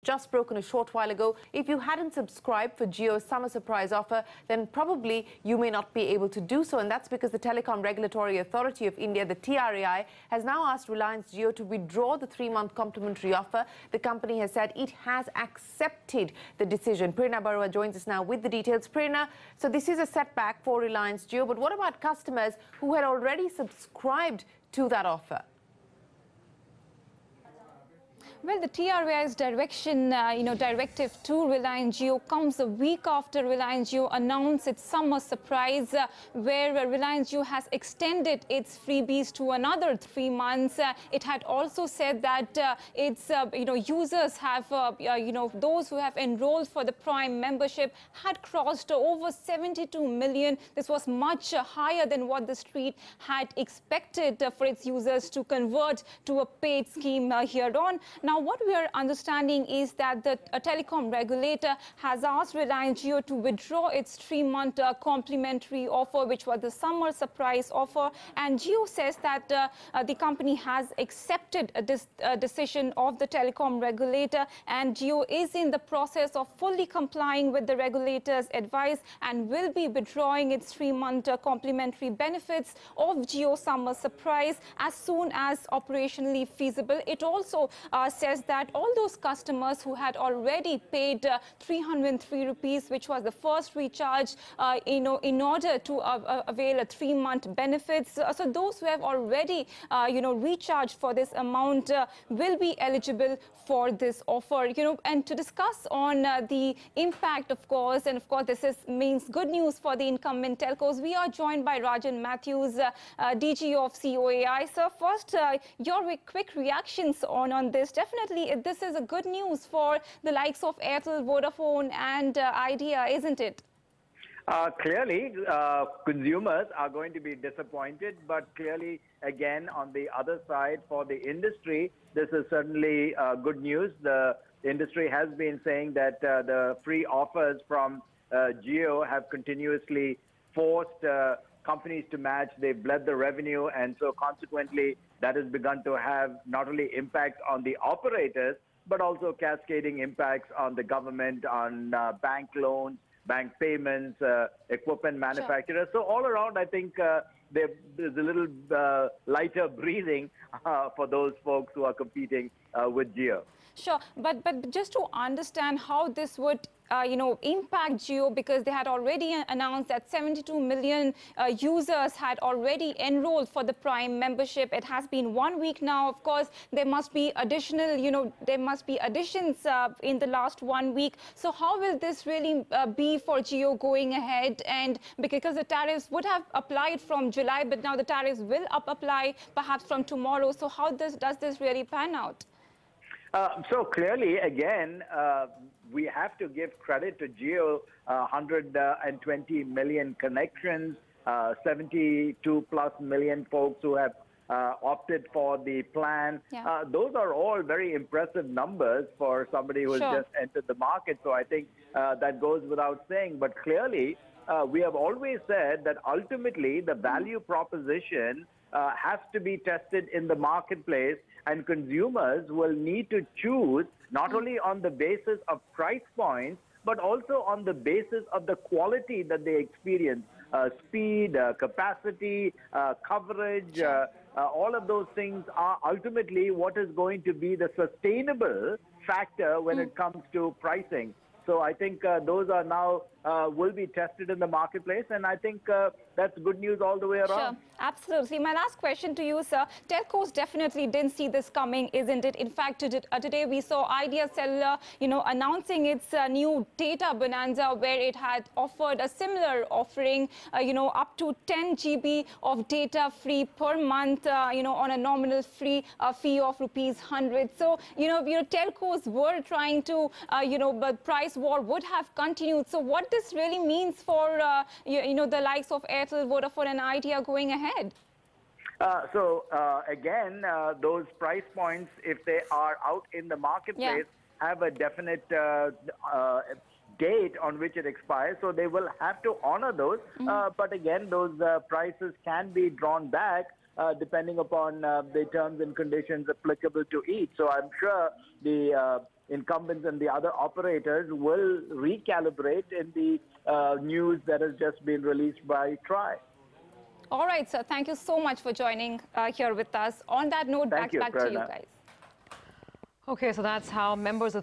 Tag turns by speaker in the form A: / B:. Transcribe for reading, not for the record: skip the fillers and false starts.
A: just broken a short while ago. If you hadn't subscribed for Jio's summer surprise offer, then probably you may not be able to do so. And that's because the Telecom Regulatory Authority of India, the TRAI, has now asked Reliance Jio to withdraw the 3-month complimentary offer. The company has said it has accepted the decision. Prerna Barua joins us now with the details. Prerna, so this is a setback for Reliance Jio, but what about customers who had already subscribed to that offer?
B: Well, the TRAI's directive to Reliance Jio comes a week after Reliance Jio announced its summer surprise, where Reliance Jio has extended its freebies to another 3 months. It had also said that its users have, those who have enrolled for the Prime membership had crossed over 72 million. This was much higher than what the street had expected for its users to convert to a paid scheme here on. Now, what we are understanding is that the telecom regulator has asked Reliance Jio to withdraw its 3-month complimentary offer, which was the summer surprise offer. And Jio says that the company has accepted this decision of the telecom regulator, and Jio is in the process of fully complying with the regulator's advice and will be withdrawing its 3-month complimentary benefits of Jio summer surprise as soon as operationally feasible. It also says that all those customers who had already paid 303 rupees, which was the first recharge, in order to avail a 3-month benefits, so those who have already, recharged for this amount will be eligible for this offer. And to discuss on the impact, of course, and of course this means good news for the incumbent telcos, we are joined by Rajan Matthews, DG of COAI. So first, your quick reactions on this. Definitely, this is a good news for the likes of Airtel, Vodafone and Idea, isn't it?
C: Clearly, consumers are going to be disappointed, but clearly, again, on the other side, for the industry, this is certainly good news. The industry has been saying that the free offers from Jio have continuously forced companies to match. They've bled the revenue, and so consequently, that has begun to have not only impacts on the operators, but also cascading impacts on the government, on bank loans, bank payments, equipment manufacturers. Sure. So all around, I think there's a little lighter breathing for those folks who are competing with Jio.
B: Sure, but just to understand how this would impact Jio, because they had already announced that 72 million users had already enrolled for the Prime membership. It has been 1 week now. Of course, there must be additional, there must be additions in the last 1 week. So how will this really be for Jio going ahead? And because the tariffs would have applied from July, but now the tariffs will apply perhaps from tomorrow. So how does this really pan out?
C: So clearly, again, we have to give credit to Jio. 120 million connections, 72+ million folks who have opted for the plan. Yeah. Those are all very impressive numbers for somebody who has just entered the market. So I think that goes without saying. But clearly, we have always said that ultimately the value proposition has to be tested in the marketplace, and consumers will need to choose not only on the basis of price points, but also on the basis of the quality that they experience, speed, capacity, coverage, all of those things are ultimately what is going to be the sustainable factor when it comes to pricing. So I think those are now will be tested in the marketplace, and I think that's good news all the way around.
B: Sure, absolutely. My last question to you, sir. Telcos definitely didn't see this coming, isn't it? In fact, today we saw Idea Cellular, announcing its new data bonanza, where it had offered a similar offering, up to 10 GB of data free per month, on a nominal fee of ₹100. So, telcos were trying to, but price war would have continued. So what this really means for, the likes of Airtel, Vodafone and Idea going ahead?
C: Again, those price points, if they are out in the marketplace, have a definite date on which it expires. So they will have to honor those. But again, those prices can be drawn back depending upon the terms and conditions applicable to each. So I'm sure the incumbents and the other operators will recalibrate in the news that has just been released by TRAI.
B: All right, sir. Thank you so much for joining here with us. On that note, back to you guys.
D: Okay, so that's how members of